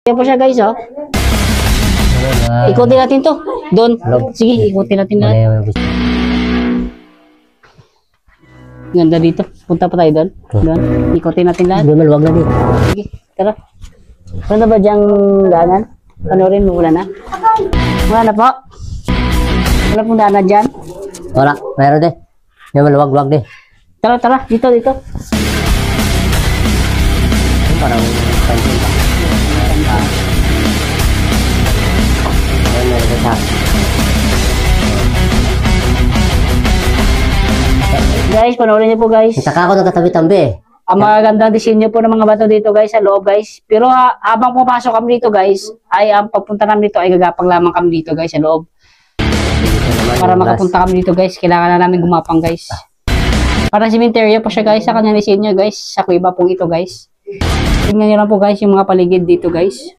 Yan po siya guys, oh. Ikutin natin to. Doon. Sige, ikutin natin lahat. Ganda dito. Punta pa tayo doon. Doon. Ikutin natin lahat. Maluwag na dito. Sige, tara. Ano na ba diyang daanan? Panorin mo, wala na? Wala na po. Wala pong daanan dyan. Wala, mayroon din. Yung maluwag-luwag din. Tara, tara. Dito, dito. Parang pansin pa. Guys, panoorin niyo po guys. Saka ako nagkatabi-tambi eh. Ang magandang disenyo po ng mga bato dito guys sa loob guys. Pero habang pumapasok kami dito guys, ay ang pagpunta namin dito ay gagapang lamang kami dito guys sa loob. Para makapunta kami dito guys, kailangan na namin gumapang guys. Parang cementerio po siya guys sa kanyang disenyo guys. Sa kuiba pong ito guys. Tingnan niyo lang po guys yung mga paligid dito guys.